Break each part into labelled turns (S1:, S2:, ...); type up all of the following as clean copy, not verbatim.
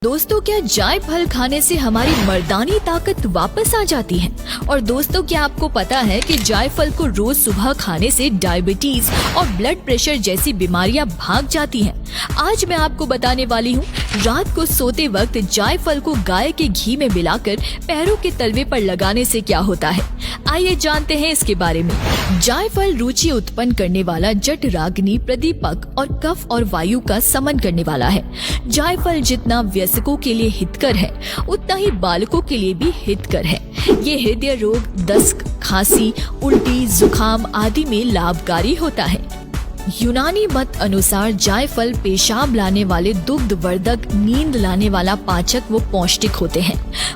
S1: दोस्तों, क्या जायफल खाने से हमारी मर्दानी ताकत वापस आ जाती है? और दोस्तों, क्या आपको पता है कि जायफल को रोज सुबह खाने से डायबिटीज और ब्लड प्रेशर जैसी बीमारियां भाग जाती हैं? आज मैं आपको बताने वाली हूँ रात को सोते वक्त जायफल को गाय के घी में मिलाकर पैरों के तलवे पर लगाने से क्या होता है। आइए जानते हैं इसके बारे में। जायफल रुचि उत्पन्न करने वाला जठराग्नि, प्रदीपक और कफ और वायु का समन करने वाला है। जायफल जितना वयस्कों के लिए हितकर है, उतना ही बालकों के लिए भी हितकर है। ये हृदय रोग, दस्त, खांसी, उल्टी, जुकाम आदि में लाभकारी होता है। यूनानी मत अनुसार जायफल पेशाब लाने वाले, दुग्धवर्धक, नींद लाने वाला पाचक व पौष्टिक होते हैं।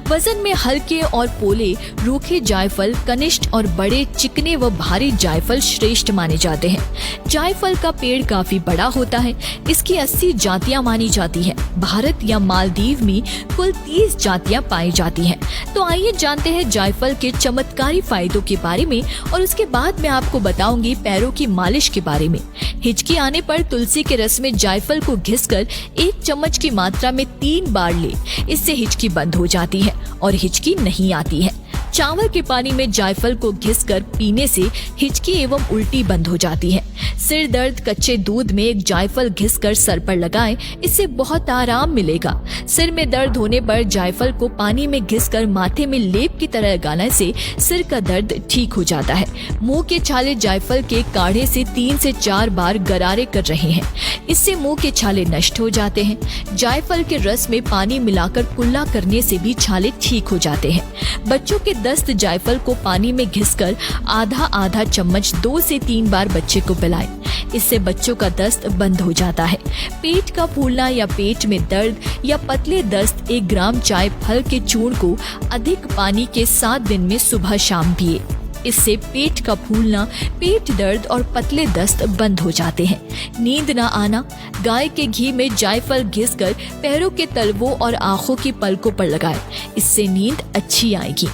S1: वजन में हल्के और पोले रूखे जायफल कनिष्ठ और बड़े चिकने व भारी जायफल श्रेष्ठ माने जाते हैं। जायफल का पेड़ काफी बड़ा होता है। इसकी 80 जातियां मानी जाती है। भारत या मालदीव में कुल 30 जातियां पाई जाती हैं। तो आइए जानते हैं जायफल के चमत्कारी फायदों के बारे में, और उसके बाद मैं आपको बताऊंगी पैरों की मालिश के बारे में। हिचकी आने पर तुलसी के रस में जायफल को घिसकर 1 चम्मच की मात्रा में 3 बार ले। इससे हिचकी बंद हो जाती है और हिचकी नहीं आती है। चावल के पानी में जायफल को घिसकर पीने से हिचकी एवं उल्टी बंद हो जाती है। सिर दर्द, कच्चे दूध में एक जायफल घिसकर सर पर लगाएं, इससे बहुत आराम मिलेगा। सिर में दर्द होने पर जायफल को पानी में घिसकर माथे में लेप की तरह लगाने से सिर का दर्द ठीक हो जाता है। मुंह के छाले जायफल के काढ़े से 3 से 4 बार गरारे कर रहे हैं, इससे मुंह के छाले नष्ट हो जाते हैं। जायफल के रस में पानी मिलाकर कुल्ला करने से भी छाले ठीक हो जाते हैं। बच्चों के दस्त जायफल को पानी में घिसकर आधा चम्मच 2 से 3 बार बच्चे को पिलाएं, इससे बच्चों का दस्त बंद हो जाता है। पेट का फूलना या पेट में दर्द या पतले दस्त, 1 ग्राम चाय फल के चूर्ण को अधिक पानी के 7 दिन में सुबह शाम पिए। इससे पेट का फूलना, पेट दर्द और पतले दस्त बंद हो जाते हैं। नींद न आना, गाय के घी में जायफल घिसकर पैरों के तलवों और आंखों की पलकों पर लगाएं, इससे नींद अच्छी आएगी।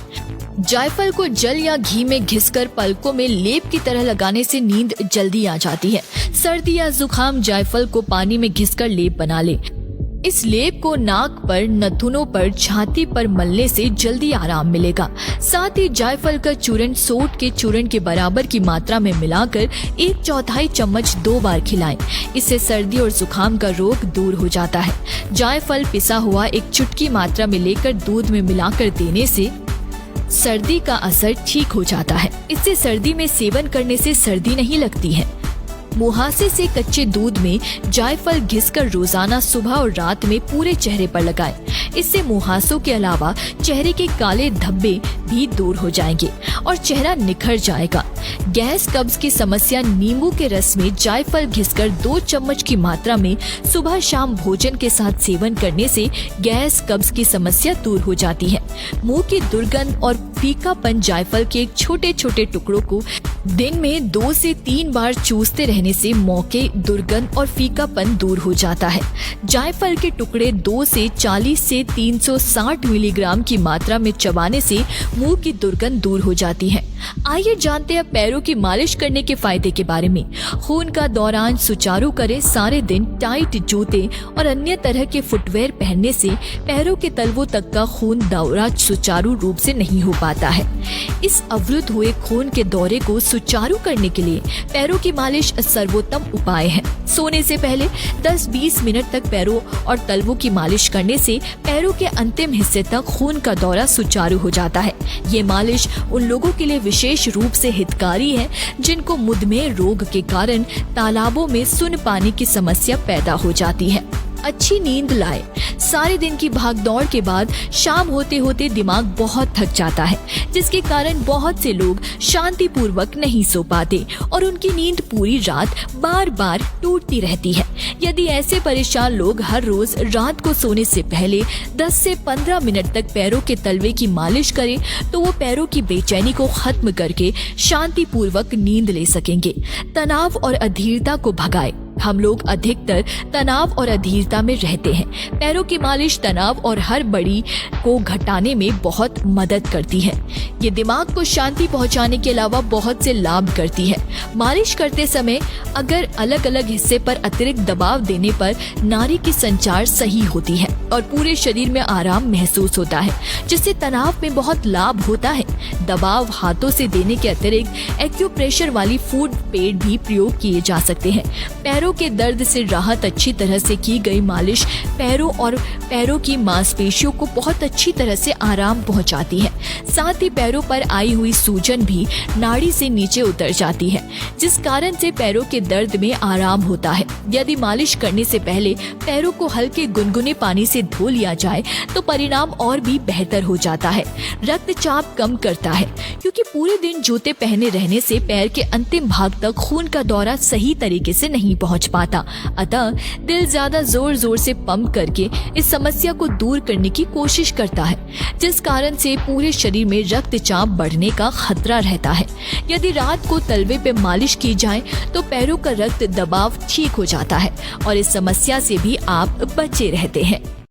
S1: जायफल को जल या घी में घिसकर पलकों में लेप की तरह लगाने से नींद जल्दी आ जाती है। सर्दी या जुकाम, जायफल को पानी में घिसकर लेप बना ले। इस लेप को नाक पर, नथुनों पर, छाती पर मलने से जल्दी आराम मिलेगा। साथ ही जायफल का चूर्ण सोंठ के चूर्ण के बराबर की मात्रा में मिलाकर 1/4 चम्मच 2 बार खिलाएं, इससे सर्दी और जुकाम का रोग दूर हो जाता है। जायफल पिसा हुआ 1 चुटकी मात्रा में लेकर दूध में मिलाकर देने से सर्दी का असर ठीक हो जाता है। इससे सर्दी में सेवन करने से सर्दी नहीं लगती है। मुहासे से कच्चे दूध में जायफल घिसकर रोजाना सुबह और रात में पूरे चेहरे पर लगाएं। इससे मुहासों के अलावा चेहरे के काले धब्बे भी दूर हो जाएंगे और चेहरा निखर जाएगा। गैस, कब्ज की समस्या, नींबू के रस में जायफल घिसकर 2 चम्मच की मात्रा में सुबह शाम भोजन के साथ सेवन करने से गैस, कब्ज की समस्या दूर हो जाती है। मुंह की दुर्गंध और फीकापन, जायफल के छोटे छोटे टुकड़ों को दिन में 2 से 3 बार चूसते रहने से मौके, दुर्गंध और फीकापन दूर हो जाता है। जायफल के टुकड़े 2 से 40 से 360 मिलीग्राम की मात्रा में चबाने से मुंह की दुर्गंध दूर हो जाती है। आइए जानते हैं पैरों की मालिश करने के फायदे के बारे में। खून का दौरान सुचारू करे, सारे दिन टाइट जूते और अन्य तरह के फुटवेयर पहनने से पैरों के तलवों तक का खून दौरा सुचारू रूप से नहीं हो पाता है। इस अवरुद्ध हुए खून के दौरे को सुचारू करने के लिए पैरों की मालिश सर्वोत्तम उपाय है। सोने से पहले 10-20 मिनट तक पैरों और तलवों की मालिश करने से पैरों के अंतिम हिस्से तक खून का दौरा सुचारू हो जाता है। ये मालिश उन लोगों के लिए विशेष रूप से हितकारी है जिनको मधुमेह रोग के कारण तालाबों में सुन्न पानी की समस्या पैदा हो जाती है। अच्छी नींद लाए। सारे दिन की भागदौड़ के बाद शाम होते होते दिमाग बहुत थक जाता है, जिसके कारण बहुत से लोग शांति पूर्वक नहीं सो पाते और उनकी नींद पूरी रात बार बार टूटती रहती है। यदि ऐसे परेशान लोग हर रोज रात को सोने से पहले 10 से 15 मिनट तक पैरों के तलवे की मालिश करें तो वो पैरों की बेचैनी को खत्म करके शांति पूर्वक नींद ले सकेंगे। तनाव और अधीरता को भगाए। हम लोग अधिकतर तनाव और अधीरता में रहते हैं। पैरों की मालिश तनाव और हड़बड़ी को घटाने में बहुत मदद करती है। ये दिमाग को शांति पहुंचाने के अलावा बहुत से लाभ करती है। मालिश करते समय अगर अलग अलग हिस्से पर अतिरिक्त दबाव देने पर नाड़ी की संचार सही होती है और पूरे शरीर में आराम महसूस होता है, जिससे तनाव में बहुत लाभ होता है। दबाव हाथों से देने के अतिरिक्त एक्यूप्रेशर वाली फूट पैड भी प्रयोग किए जा सकते हैं। पैरों के दर्द से राहत अच्छी तरह से की गई मालिश पैरों और पैरों की मांसपेशियों को बहुत अच्छी तरह से आराम पहुंचाती है। साथ ही पैरों पर आई हुई सूजन भी नाड़ी से नीचे उतर जाती है, जिस कारण से पैरों के दर्द में आराम होता है। यदि मालिश करने से पहले पैरों को हल्के गुनगुने पानी से धो लिया जाए तो परिणाम और भी बेहतर हो जाता है। रक्तचाप कम करता है, क्योंकि पूरे दिन जूते पहने रहने से पैर के अंतिम भाग तक खून का दौरा सही तरीके से नहीं पहुंच पाता। अतः दिल ज्यादा जोर जोर से पंप करके इस समस्या को दूर करने की कोशिश करता है, जिस कारण से पूरे शरीर में रक्तचाप बढ़ने का खतरा रहता है। यदि रात को तलवे पे मालिश की जाए तो पैरों का रक्त दबाव ठीक हो जाता है और इस समस्या से भी आप बचे रहते हैं।